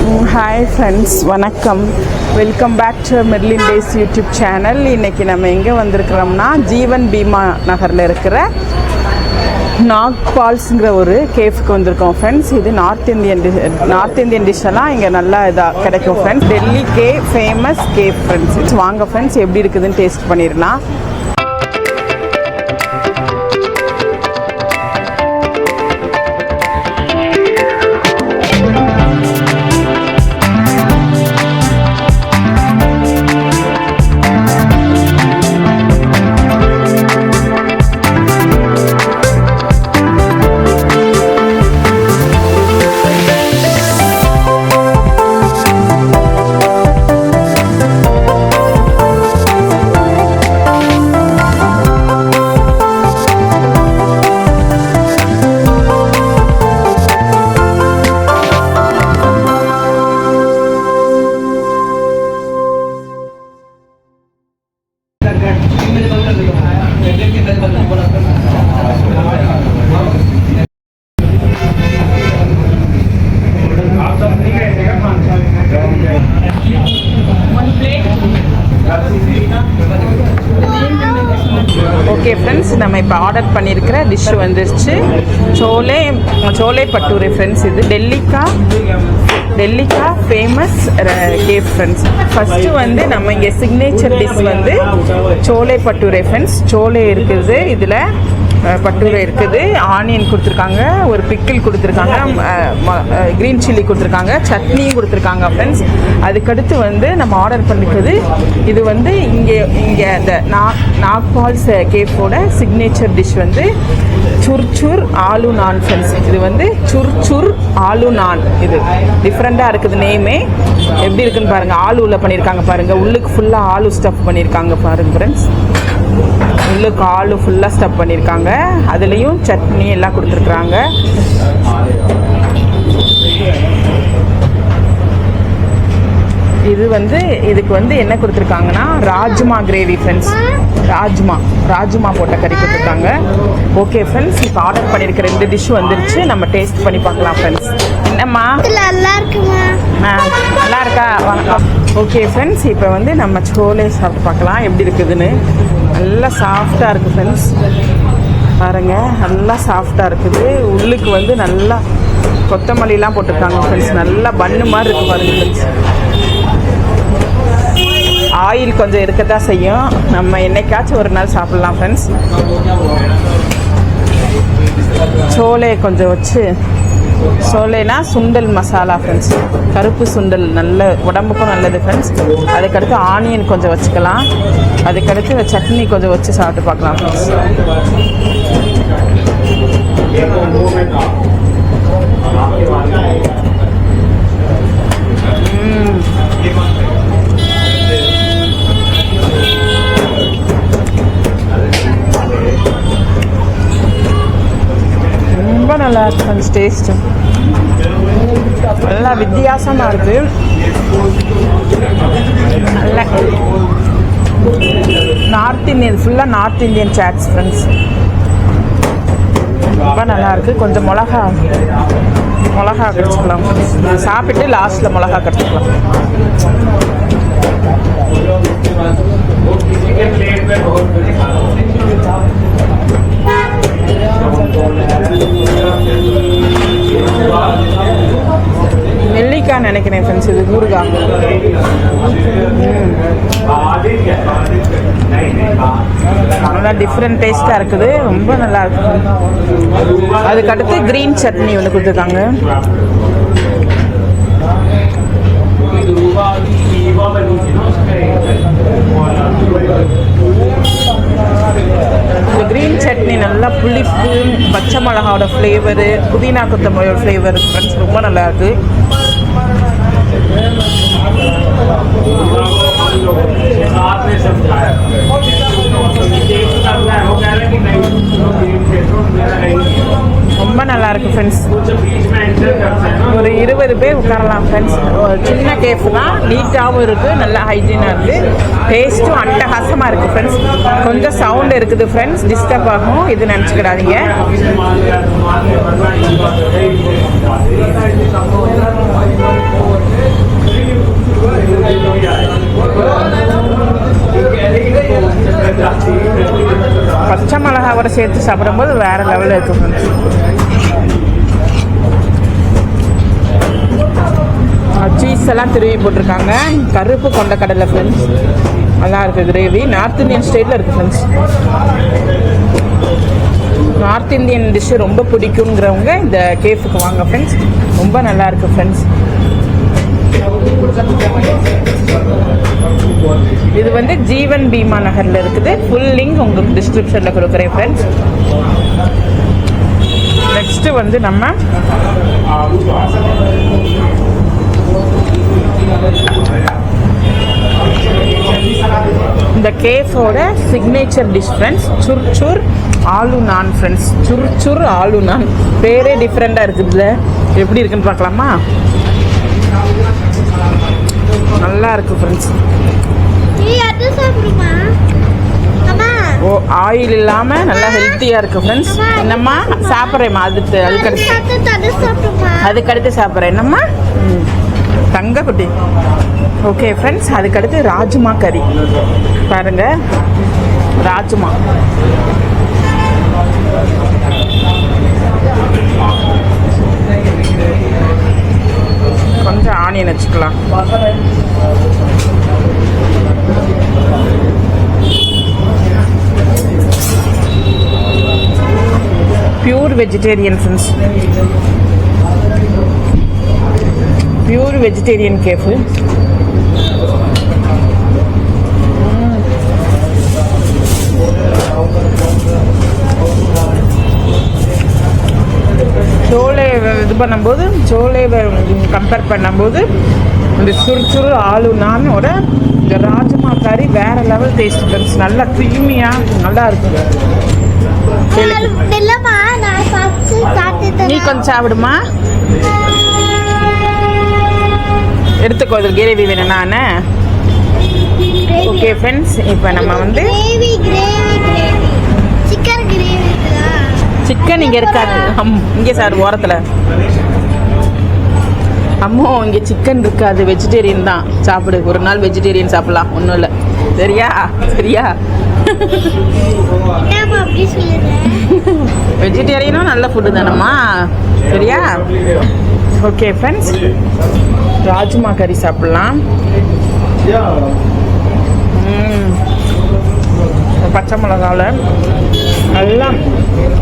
Hi friends, வணக்கம். Welcome back to Merlin Days YouTube channel. இன்றைக்கி நம்ம எங்கே வந்திருக்கிறோம்னா ஜீவன் பீமா நகரில் இருக்கிற நாக்பால்ஸுங்கிற ஒரு கேஃப்க்கு வந்திருக்கோம் ஃப்ரெண்ட்ஸ். இது நார்த் இந்தியன் டிஷ்ஷெல்லாம் இங்கே நல்லா இதாக கிடைக்கும் friends. Delhi famous cafe friends. வாங்க ஃப்ரெண்ட்ஸ், எப்படி இருக்குதுன்னு டேஸ்ட் பண்ணிடலாம். ஓகே ஃப்ரெண்ட்ஸ், நம்ம இப்போ ஆர்டர் பண்ணியிருக்கிற டிஷ் வந்துருச்சு. சோலே பட்டூரே ஃப்ரெண்ட்ஸ். இது டெல்லிக்கா ஃபேமஸ் கேஃப் ஃப்ரெண்ட்ஸ். ஃபஸ்ட்டு வந்து நம்ம இங்கே சிக்னேச்சர் டிஷ் வந்து சோலே பட்டூரே ஃப்ரெண்ட்ஸ். சோலே இருக்குது, இதில் பட்டூரை இருக்குது, ஆனியன் கொடுத்துருக்காங்க, ஒரு பிக்கிள் கொடுத்துருக்காங்க, க்ரீன் சில்லி கொடுத்துருக்காங்க, சட்னியும் கொடுத்துருக்காங்க ஃப்ரெண்ட்ஸ். அதுக்கடுத்து வந்து நம்ம ஆர்டர் பண்ணிக்கிறது இது வந்து இங்கே அந்த நாக்பால்ஸ் கேஃபோட சிக்னேச்சர் டிஷ் வந்து சுர்சுர் ஆலு நான் ஃப்ரெண்ட்ஸ். இது வந்து சுர்சுர் ஆலு நான். இது டிஃப்ரெண்ட்டாக இருக்குது நேமே. எப்படி இருக்குன்னு பாருங்கள். ஆலுவில் பண்ணியிருக்காங்க பாருங்கள். உள்ளுக்கு ஃபுல்லாக ஆலு ஸ்டஃப் பண்ணியிருக்காங்க பாருங்கள் ஃப்ரெண்ட்ஸ். உள்ளுக்கு ஆலு ஃபுல்லாக ஸ்டஃப் பண்ணியிருக்காங்க. அதுலேயும் சட்னி எல்லாம் கொடுத்துருக்குறாங்க. இது வந்து இதுக்கு வந்து என்ன கொடுத்துருக்காங்கன்னா ராஜ்மா கிரேவி ஃப்ரெண்ட்ஸ். ராஜ்மா போட்ட கறி கொடுத்துருக்காங்க. ஓகே ஃப்ரெண்ட்ஸ், இப்போ ஆர்டர் பண்ணியிருக்க 2 டிஷ் வந்துருச்சு. நம்ம டேஸ்ட் பண்ணி பார்க்கலாம் ஃப்ரெண்ட்ஸ். என்னம்மா, நல்லா இருக்கா? ஓகே ஃப்ரெண்ட்ஸ், இப்போ வந்து நம்ம சோலே சாப்பிட்டு பார்க்கலாம் எப்படி இருக்குதுன்னு. நல்லா சாஃப்டாக இருக்குது ஃப்ரெண்ட்ஸ். பாருங்கள், நல்லா சாஃப்டாக இருக்குது. உள்ளுக்கு வந்து நல்லா கொத்தமல்லிலாம் போட்டிருக்காங்க ஃப்ரெண்ட்ஸ். நல்லா பன்னு மாதிரி இருக்குது பாருங்கள் ஃப்ரெண்ட்ஸ். ஆயில் கொஞ்சம் இருக்கத்தான் செய்யும். நம்ம என்னைக்காச்சும் ஒரு நாள் சாப்பிட்லாம் ஃப்ரெண்ட்ஸ். சோலே கொஞ்சம் வச்சு, சோலேனா சுண்டல் மசாலா ஃப்ரெண்ட்ஸ். கருப்பு சுண்டல் நல்ல உடம்புக்கும் நல்லது ஃப்ரெண்ட்ஸ். அதுக்கடுத்து ஆனியன் கொஞ்சம் வச்சுக்கலாம். அதுக்கடுத்து சட்னி கொஞ்சம் வச்சு சாப்பிட்டு பார்க்கலாம் ஃப்ரெண்ட்ஸ். ரொம்ப நல்லா இருக்கு ஃப்ரெண்ட்ஸ். டேஸ்ட்டு நல்லா வித்தியாசமாக இருக்குது. நல்ல ஃபுல்லாக நார்த் இந்தியன் சாட்ஸ் ஃப்ரெண்ட்ஸ். ரொம்ப நல்லா இருக்குது. கொஞ்சம் மிளகா கடிச்சிக்கலாம். சாப்பிட்டு லாஸ்ட்டில் மிளகா கடிச்சிக்கலாம். நெல்லிக்காய் நினைக்கிறேன் ஃப்ரெண்ட்ஸ். இது ஊறுகாய். நல்லா டிஃப்ரெண்ட் டேஸ்ட்டாக இருக்குது. ரொம்ப நல்லா இருக்குது. அதுக்கடுத்து க்ரீன் சட்னி ஒன்று கொடுத்துருக்காங்க. இந்த க்ரீன் சட்னி நல்லா புளிப்பு, பச்சை மிளகாவோட ஃப்ளேவரு, புதினா கொத்தமல்லியோட ஃப்ளேவர் ஃப்ரெண்ட்ஸ். ரொம்ப நல்லா இருக்குது. ரொம்ப நல்லா இருக்கு ஃப்ரெண்ட்ஸ். ஒரு 20 பேர் உட்காரலாம் ஃப்ரெண்ட்ஸ். சின்ன கேஃப் தான், நீட்டாகவும் இருக்குது, நல்லா ஹைஜீனாக இருக்குது, டேஸ்ட்டும் அட்டகாசமாக இருக்குது ஃப்ரெண்ட்ஸ். கொஞ்சம் சவுண்ட் இருக்குது ஃப்ரெண்ட்ஸ், டிஸ்டர்ப் ஆகும், இது நினச்சிக்கிடாதீங்க. கேக்கோட சேர்த்து சாப்பிடும்போது வேறு லெவலில் இருக்குது ஃப்ரெண்ட்ஸ். சீஸ் எல்லாம் திருவி போட்டிருக்காங்க. கருப்பு கொண்டக்கடலை ஃப்ரெண்ட்ஸ், நல்லா இருக்குது கிரேவி. நார்த் இந்தியன் ஸ்டைலில் இருக்குது ஃப்ரெண்ட்ஸ். நார்த் இந்தியன் டிஷ்ஷு ரொம்ப பிடிக்குங்கிறவங்க இந்த கேஃபுக்கு வாங்க ஃப்ரெண்ட்ஸ், ரொம்ப நல்லா இருக்குது ஃப்ரெண்ட்ஸ். இது வந்து ஜீவன் பீமா நகரில் இருக்குது. ஃபுல் லிங்க் உங்களுக்கு டிஸ்கிரிப்ஷனில் கொடுக்குறேன் ஃப்ரெண்ட்ஸ். நெக்ஸ்ட்டு வந்து நம்ம இந்த கேஃபோட சிக்னேச்சர் டிஷ் ஃப்ரெண்ட்ஸ், சுர்சுர் ஆலு நான் ஃப்ரெண்ட்ஸ். சுர்சுர் ஆலு நான் பேரே டிஃப்ரெண்ட்டாக இருக்குதுல்ல, எப்படி இருக்குன்னு பார்க்கலாமா? நல்லா இருக்குது ஃப்ரெண்ட்ஸ். ஓ, ஆயில் இல்லாமல் நல்லா ஹெல்த்தியாக இருக்குது ஃப்ரெண்ட்ஸ். என்னம்மா சாப்பிட்றேம்மா? அதுக்கடுத்து சாப்பிட்றேன். என்னம்மா தங்க குட்டி? ஓகே ஃப்ரெண்ட்ஸ், அதுக்கடுத்து ராஜ்மா கறி பாருங்கள். ராஜ்மா கொஞ்சம் ஆனியன் வச்சுக்கலாம். Pure vegetarian friends, pure vegetarian cafe. சோளை இது பண்ணும்போது, சோளைவை கம்பேர் பண்ணும்போது இந்த சுறுசுறு ஆலு நானோட இந்த ராஜ்மா கறி வேற லெவல் டேஸ்ட் ஃப்ரெண்ட்ஸ். நல்லா க்ரீமியாக நல்லா இருக்கும். நீ கொஞ்சம் சாப்பிடுமா? எடுத்துக்கோ, இது கிரேவி வேணும். நான் ஓகே ஃப்ரெண்ட்ஸ், இப்போ நம்ம வந்து சிக்கன் இங்கே இருக்காது. இங்கே சார் ஓரத்தில் அம்மோ, இங்கே சிக்கன் இருக்காது, வெஜிடேரியன் தான். சாப்பிடு, ஒரு நாள் வெஜிடேரியன் சாப்பிடலாம், ஒன்றும் இல்லை. சரியா? சரியா? வெஜிடேரியனும் நல்ல ஃபுட்டு தானம்மா, சரியா? ஓகே ஃப்ரெண்ட்ஸ், ராஜ்மா கறி சாப்பிட்லாம். பச்சை மிளகாவில் எல்லாம்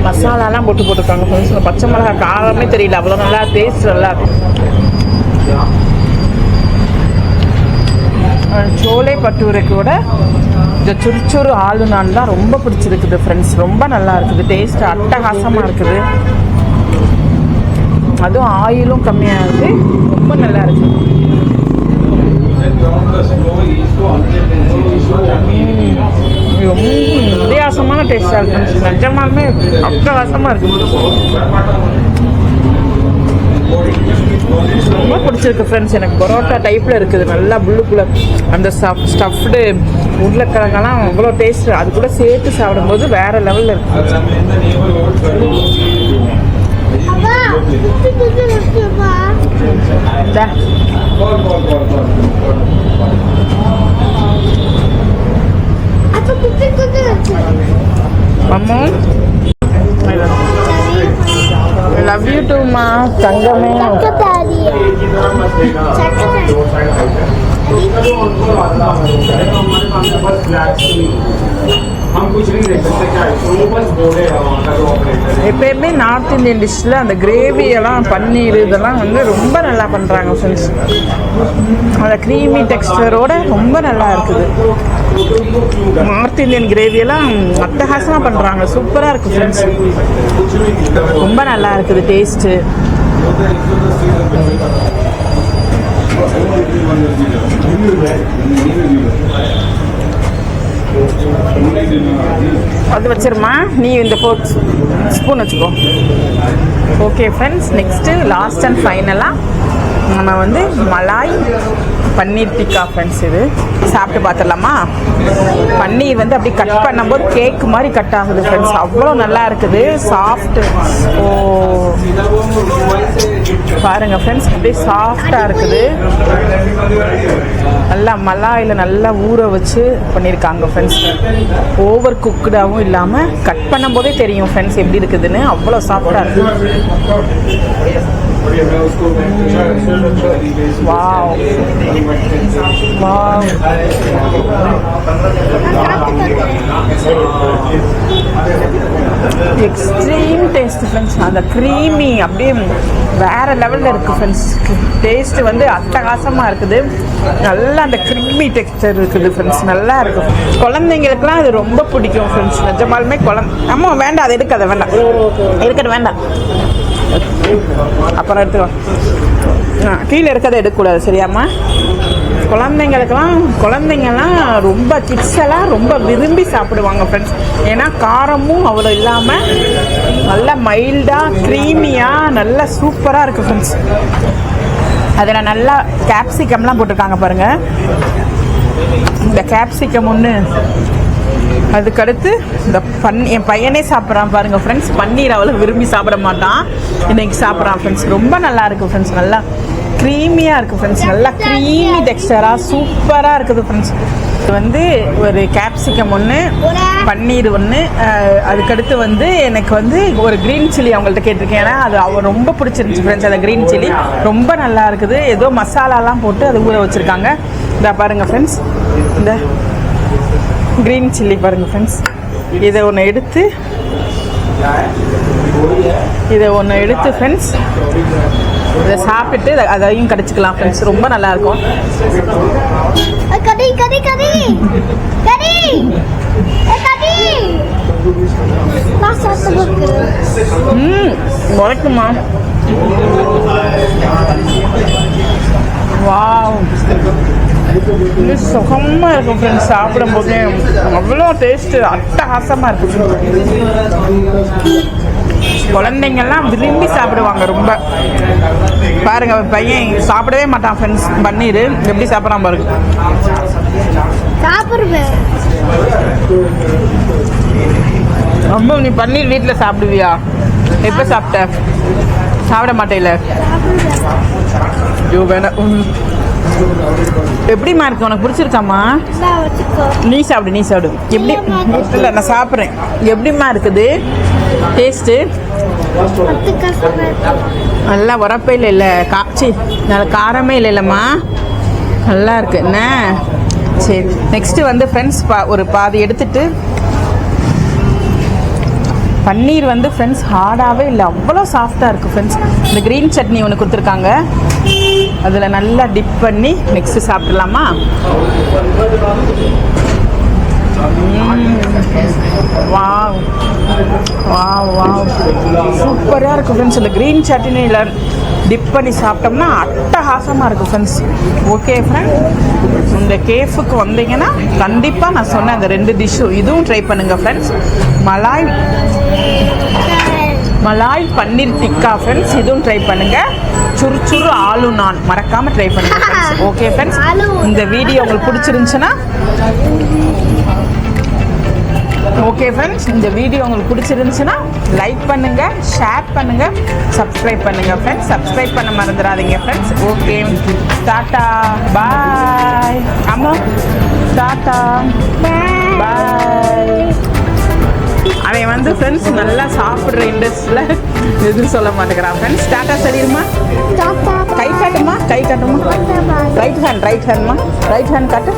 மசாலாலாம் போட்டுருக்காங்க ஃப்ரெண்ட்ஸ். பச்சை மிளகா காரமே தெரியல, அவ்வளோ நல்லா டேஸ்ட் நல்லா இருக்கும். சோலை பட்டூரைக்கூட இந்த சுறுசுறு ஆலு நான் தான் ரொம்ப பிடிச்சிருக்குது ஃப்ரெண்ட்ஸ். ரொம்ப நல்லா இருக்குது, டேஸ்ட் அட்டகாசமாக இருக்குது. அதுவும் ஆயிலும் கம்மியாக இருக்குது, ரொம்ப நல்லா இருக்குது. ரொம்ப வித்தியாசமான டேஸ்டாக இருக்குது, நிஜமாலுமே அட்டகாசமாக இருக்குது. ரொம்ப பிடிச்சிருக்கு ஃப்ரெண்ட்ஸ். எனக்கு பரோட்டா டைப்பில் இருக்குது, நல்லா புல்லுக்குள்ளே அந்த ஸ்டஃப்டு உருளைக்கிழங்கெல்லாம் அவ்வளோ டேஸ்ட்டு. அது கூட சேர்த்து சாப்பிடும்போது வேறு லெவலில் இருக்குது. அம்மா லவ் யூ டூமா தங்கமே. எப்பயுமே நார்த் இந்தியன் டிஷ்ஷில் அந்த கிரேவியெல்லாம் பன்னீர் இதெல்லாம் வந்து ரொம்ப நல்லா பண்ணுறாங்க ஃப்ரெண்ட்ஸ். அந்த க்ரீமி டெக்ஸ்டரோட ரொம்ப நல்லா இருக்குது. நார்த் இந்தியன் கிரேவியெல்லாம் அட்டகாசமாக பண்ணுறாங்க, சூப்பராக இருக்குது ஃப்ரெண்ட்ஸ். ரொம்ப நல்லா இருக்குது டேஸ்ட்டு. அது வச்சிருமா, நீ இந்த ஃபோர்க் ஸ்பூன் வச்சுக்கோ. Okay friends, next last and ஃபைனலாக நம்ம வந்து மலாய் பன்னீர் டிக்கா ஃப்ரெண்ட்ஸ். இது சாப்பிட்டு பார்த்துடலாமா? பன்னீர் வந்து அப்படி கட் பண்ணும்போது கேக் மாதிரி கட் ஆகுது ஃப்ரெண்ட்ஸ். அவ்வளோ நல்லா இருக்குது, சாஃப்ட். ஓ பாருங்க ஃப்ரெண்ட்ஸ், அப்படியே சாஃப்டாக இருக்குது. நல்லா மலாயில் நல்லா ஊற வச்சு பண்ணியிருக்காங்க ஃப்ரெண்ட்ஸ். ஓவர் குக்குடாகவும் இல்லாமல் கட் பண்ணும்போதே தெரியும் ஃப்ரெண்ட்ஸ் எப்படி இருக்குதுன்னு. அவ்வளோ சாஃப்டாக இருக்குது. Wow wow, extreme taste friends. அந்த க்ரீமி அப்படியே வேற லெவலில் இருக்குது ஃப்ரெண்ட்ஸ். டேஸ்ட் வந்து அட்டகாசமாக இருக்குது. நல்லா அந்த க்ரீமி டெக்ஸ்டர் இருக்குது ஃப்ரெண்ட்ஸ். நல்லா இருக்கும். குழந்தைங்களுக்குலாம் அது ரொம்ப பிடிக்கும் ஃப்ரெண்ட்ஸ். நிஜமாலுமே அம்மா வேண்டாம், அது எடுக்காத, வேண்டாம் எடுக்கிறது வேண்டாம், அப்புறம் எடுத்துக்கோ. கீழே இருக்கிறத எடுக்கக்கூடாது சரியாம்மா? குழந்தைங்கள்லாம் ரொம்ப கிட்ஸ் எல்லாம் ரொம்ப விரும்பி சாப்பிடுவாங்க ஃப்ரெண்ட்ஸ். ஏன்னா காரமும் அவ்வளோ இல்லாமல் நல்லா மைல்டாக க்ரீமியாக நல்லா சூப்பராக இருக்குது ஃப்ரெண்ட்ஸ். அதில் நல்லா கேப்சிகம்லாம் போட்டிருக்காங்க பாருங்கள். இந்த கேப்சிகம் ஒன்று, அதுக்கடுத்து இந்த என் பையனே சாப்பிட்றான் பாருங்க ஃப்ரெண்ட்ஸ். பன்னீர் அவ்வளோ விரும்பி சாப்பிட மாட்டான், இன்னைக்கு சாப்பிட்றான் ஃப்ரெண்ட்ஸ். ரொம்ப நல்லா இருக்குது ஃப்ரெண்ட்ஸ். நல்லா க்ரீமியாக இருக்குது ஃப்ரெண்ட்ஸ். நல்லா க்ரீமி டெக்ஸ்டராக சூப்பராக இருக்குது ஃப்ரெண்ட்ஸ். இது வந்து ஒரு கேப்சிகம் ஒன்று, பன்னீர் ஒன்று, அதுக்கடுத்து வந்து எனக்கு வந்து ஒரு க்ரீன் சில்லி அவங்கள்ட்ட கேட்டிருக்கேன். ஏன்னா அது அவர் ரொம்ப பிடிச்சிருந்துச்சு ஃப்ரெண்ட்ஸ். அந்த க்ரீன் சில்லி ரொம்ப நல்லா இருக்குது. ஏதோ மசாலாலாம் போட்டு அது ஊற வச்சுருக்காங்க. இதை பாருங்கள் ஃப்ரெண்ட்ஸ், இந்த க்ரீன் சில்லி பாருங்கள் ஃப்ரெண்ட்ஸ். இதை ஒன்று எடுத்து ஃப்ரெண்ட்ஸ் இதை சாப்பிட்டு அதையும் கடிச்சிக்கலாம் ஃப்ரெண்ட்ஸ். ரொம்ப நல்லாயிருக்கும். உரைக்குமா? வாவ், இது சுகமாக இருக்கும் ஃப்ரெண்ட்ஸ். சாப்பிடும்போது அவ்வளோ டேஸ்ட்டு அட்டகாசமாக இருக்கும். குழந்தைங்கள்லாம் விரும்பி சாப்பிடுவாங்க ரொம்ப. பாருங்க, பையன் சாப்பிடவே மாட்டான் ஃப்ரெண்ட்ஸ். பன்னீர் எப்படி சாப்பிட்றான் பாருங்க. ரொம்ப நீ பன்னீர் வீட்டில் சாப்பிடுவியா? எப்போ சாப்பிட்ட? சாப்பிட மாட்டேல? வேணாம். எப்படிமா இருக்கு? உனக்கு பிடிச்சிருக்காமா? நீ சாப்பிடு. எப்படி இல்லை, நான் சாப்பிட்றேன். எப்படிமா இருக்குது டேஸ்ட்டு? நல்லா உரப்பே இல்லை, காய்ச்சி நல்லா காரமே இல்லைல்லம்மா, நல்லா இருக்கு என்ன? சரி, நெக்ஸ்ட்டு வந்து ஃப்ரெண்ட்ஸ் ஒரு பாதி எடுத்துட்டு, பன்னீர் வந்து ஃப்ரெண்ட்ஸ் ஹார்டாகவே இல்லை, அவ்வளோ சாஃப்டாக இருக்குது ஃப்ரெண்ட்ஸ். இந்த க்ரீன் சட்னி ஒன்று கொடுத்துருக்காங்க, அதில் நல்லா டிப் பண்ணி நெக்ஸ்ட்டு சாப்பிட்லாமா? வாவ் வாவ் வாவ், சூப்பராக இருக்குது ஃப்ரெண்ட்ஸ். இந்த க்ரீன் சட்னியில் டிப் பண்ணி சாப்பிட்டோம்னா அட்டகாசமாக இருக்குது ஃப்ரெண்ட்ஸ். ஓகே ஃப்ரெண்ட், இந்த கேஃபுக்கு வந்தீங்கன்னா கண்டிப்பாக நான் சொன்ன அந்த 2 டிஷ்ஷும் இதுவும் ட்ரை பண்ணுங்கள் friends. Malay paneer tikka friends, இதுவும் ட்ரை பண்ணுங்கள். சுறு ஆலு நான் மறக்காமல் ட்ரை பண்ணுங்கள் ஃப்ரெண்ட்ஸ். ஓகே ஃப்ரெண்ட்ஸ், இந்த வீடியோ உங்களுக்கு பிடிச்சிருந்துச்சுன்னா லைக் பண்ணுங்கள், ஷேர் பண்ணுங்கள், சப்ஸ்கிரைப் பண்ணுங்கள் ஃப்ரெண்ட்ஸ். சப்ஸ்கிரைப் பண்ண மறந்துடாதீங்க ஃப்ரெண்ட்ஸ். ஓகே, டாட்டா பாய். அம்மா டாட்டா பாய். அவன் வந்து ஃப்ரெண்ட்ஸ் நல்லா சாப்பிட்ற இண்டஸ்ட்ரியில் எதுவும் சொல்ல மாட்டேங்கிறான் ஃப்ரெண்ட்ஸ். டாட்டா சொல்லிடுமா? கை காட்டுமா? ரைட் ஹேண்ட்மா, ரைட் ஹேண்ட் காட்டு.